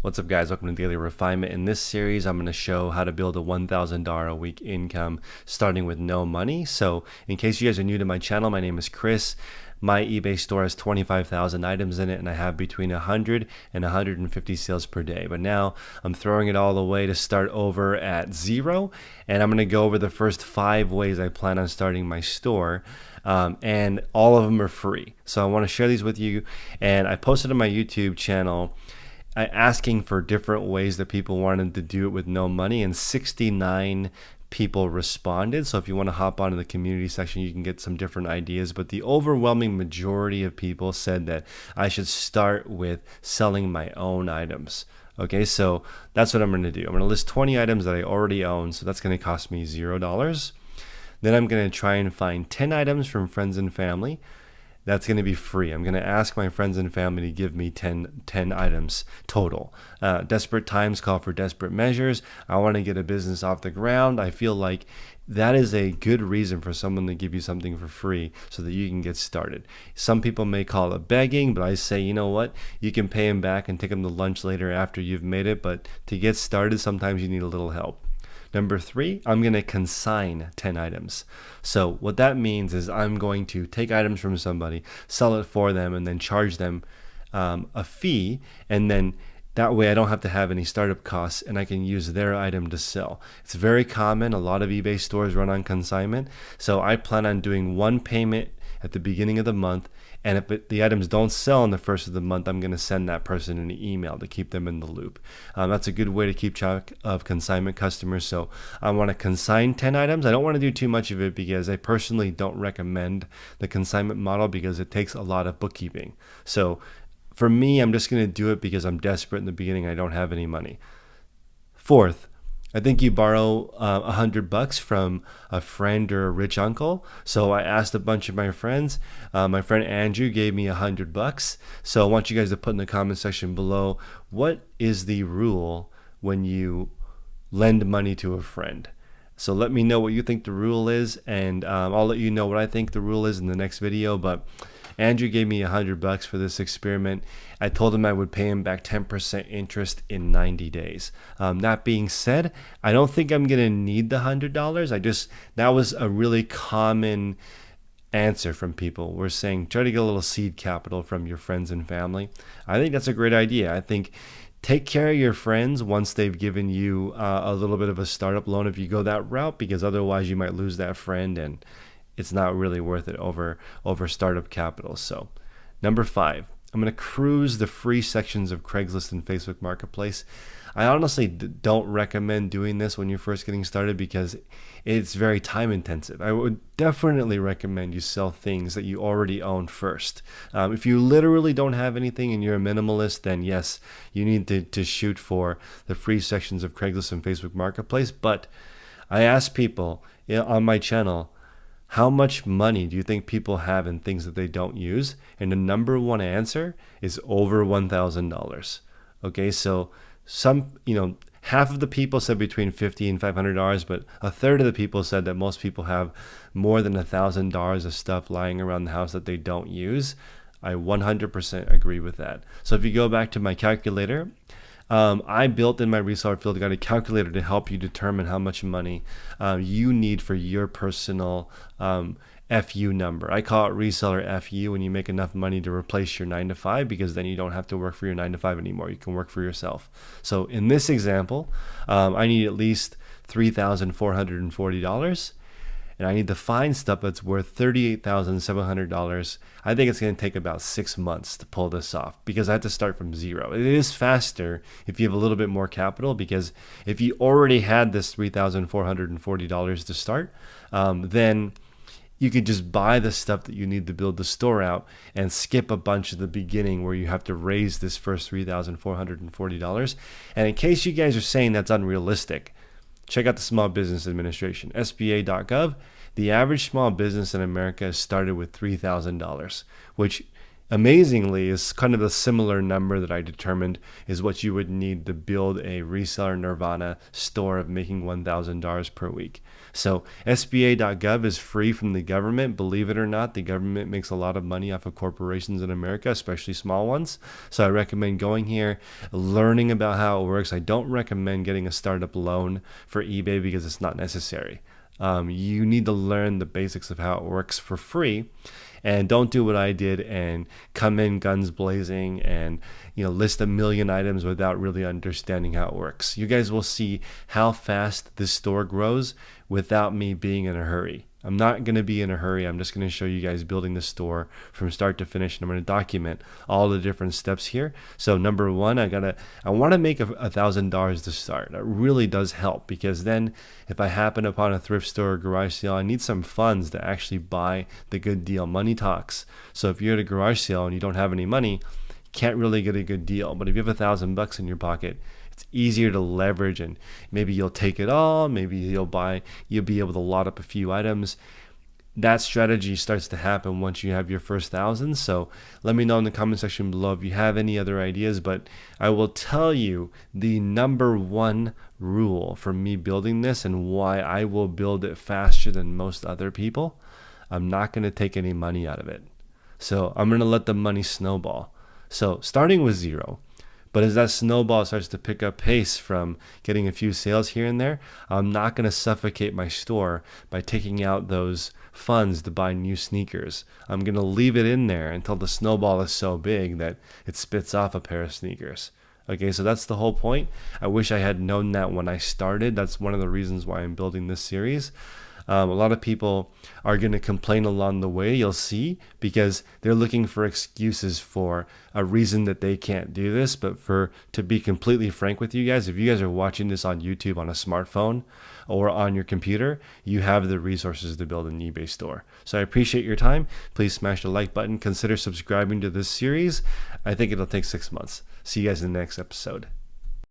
What's up, guys? Welcome to Daily Refinement. In this series, I'm going to show how to build a $1,000 a week income starting with no money. So in case you guys are new to my channel, my name is Chris. My eBay store has 25,000 items in it, and I have between 100 and 150 sales per day. But now I'm throwing it all away to start over at zero, and I'm going to go over the first 5 ways I plan on starting my store. And all of them are free. So I want to share these with you, and I posted on my YouTube channel asking for different ways that people wanted to do it with no money, and 69 people responded. So if you want to hop onto the community section, you can get some different ideas, but the overwhelming majority of people said that I should start with selling my own items. Okay, so that's what I'm going to do. I'm going to list 20 items that I already own, so that's going to cost me $0. Then I'm going to try and find 10 items from friends and family. That's going to be free. I'm going to ask my friends and family to give me 10 items total. Desperate times call for desperate measures. I want to get a business off the ground. I feel like that is a good reason for someone to give you something for free so that you can get started. Some people may call it begging, but I say, you know what? You can pay them back and take them to lunch later after you've made it. But to get started, sometimes you need a little help. Number 3, I'm going to consign 10 items. So what that means is I'm going to take items from somebody, sell it for them, and then charge them a fee. And then that way I don't have to have any startup costs, and I can use their item to sell. It's very common. A lot of eBay stores run on consignment. So I plan on doing one payment at the beginning of the month, and if the items don't sell in the first of the month, I'm going to send that person an email to keep them in the loop. That's a good way to keep track of consignment customers. So I want to consign 10 items. I don't want to do too much of it because I personally don't recommend the consignment model because it takes a lot of bookkeeping. So for me, I'm just going to do it because I'm desperate in the beginning. I don't have any money. 4th, I think you borrow $100 from a friend or a rich uncle. So I asked a bunch of my friends. My friend Andrew gave me $100. So I want you guys to put in the comment section below, what is the rule when you lend money to a friend? So let me know what you think the rule is, and I'll let you know what I think the rule is in the next video. But Andrew gave me $100 for this experiment. I told him I would pay him back 10% interest in 90 days. That being said, I don't think I'm going to need the $100. That was a really common answer from people. We're saying try to get a little seed capital from your friends and family. I think that's a great idea. I think take care of your friends once they've given you a little bit of a startup loan if you go that route, because otherwise you might lose that friend and it's not really worth it over startup capital. So number 5, I'm going to cruise the free sections of Craigslist and Facebook Marketplace. I honestly don't recommend doing this when you're first getting started because it's very time intensive. I would definitely recommend you sell things that you already own first. If you literally don't have anything and you're a minimalist, then yes, you need to shoot for the free sections of Craigslist and Facebook Marketplace. But I ask people on my channel, how much money do you think people have in things that they don't use? And the number one answer is over $1,000. Okay, so half of the people said between $50 and $500, but a third of the people said that most people have more than $1,000 of stuff lying around the house that they don't use. I 100% agree with that. So if you go back to my calculator, I built in my reseller field guide a calculator to help you determine how much money you need for your personal FU number. I call it reseller FU when you make enough money to replace your 9-to-5, because then you don't have to work for your 9-to-5 anymore. You can work for yourself. So in this example, I need at least $3,440. And I need to find stuff that's worth $38,700. I think it's going to take about 6 months to pull this off because I have to start from zero. It is faster if you have a little bit more capital, because if you already had this $3,440 to start, then you could just buy the stuff that you need to build the store out and skip a bunch of the beginning where you have to raise this first $3,440. And in case you guys are saying that's unrealistic, check out the Small Business Administration, SBA.gov. The average small business in America started with $3,000, which amazingly is kind of a similar number that I determined is what you would need to build a reseller nirvana store of making $1,000 per week. So SBA.gov is free from the government. Believe it or not, the government makes a lot of money off of corporations in America, especially small ones. So I recommend going here, learning about how it works. I don't recommend getting a startup loan for eBay because it's not necessary. You need to learn the basics of how it works for free, and don't do what I did and come in guns blazing and list 1,000,000 items without really understanding how it works. You guys will see how fast this store grows without me being in a hurry. I'm not going to be in a hurry. I'm just going to show you guys building the store from start to finish, and I'm going to document all the different steps here. So number one, I want to make $1,000 to start. That really does help, because then if I happen upon a thrift store or garage sale, I need some funds to actually buy the good deal. Money talks. So if you're at a garage sale and you don't have any money, you can't really get a good deal. But if you have $1,000 in your pocket, it's easier to leverage, and maybe you'll take it all. Maybe you'll be able to lot up a few items. That strategy starts to happen once you have your first 1,000. So let me know in the comment section below if you have any other ideas. But I will tell you the number one rule for me building this and why I will build it faster than most other people. I'm not going to take any money out of it. So I'm going to let the money snowball. So starting with zero. But as that snowball starts to pick up pace from getting a few sales here and there, I'm not going to suffocate my store by taking out those funds to buy new sneakers. I'm going to leave it in there until the snowball is so big that it spits off a pair of sneakers. Okay, so that's the whole point. I wish I had known that when I started. That's one of the reasons why I'm building this series. A lot of people are going to complain along the way, you'll see, because they're looking for excuses for a reason that they can't do this. But to be completely frank with you guys, if you guys are watching this on YouTube on a smartphone or on your computer, you have the resources to build an eBay store. So I appreciate your time. Please smash the like button. Consider subscribing to this series. I think it'll take 6 months. See you guys in the next episode.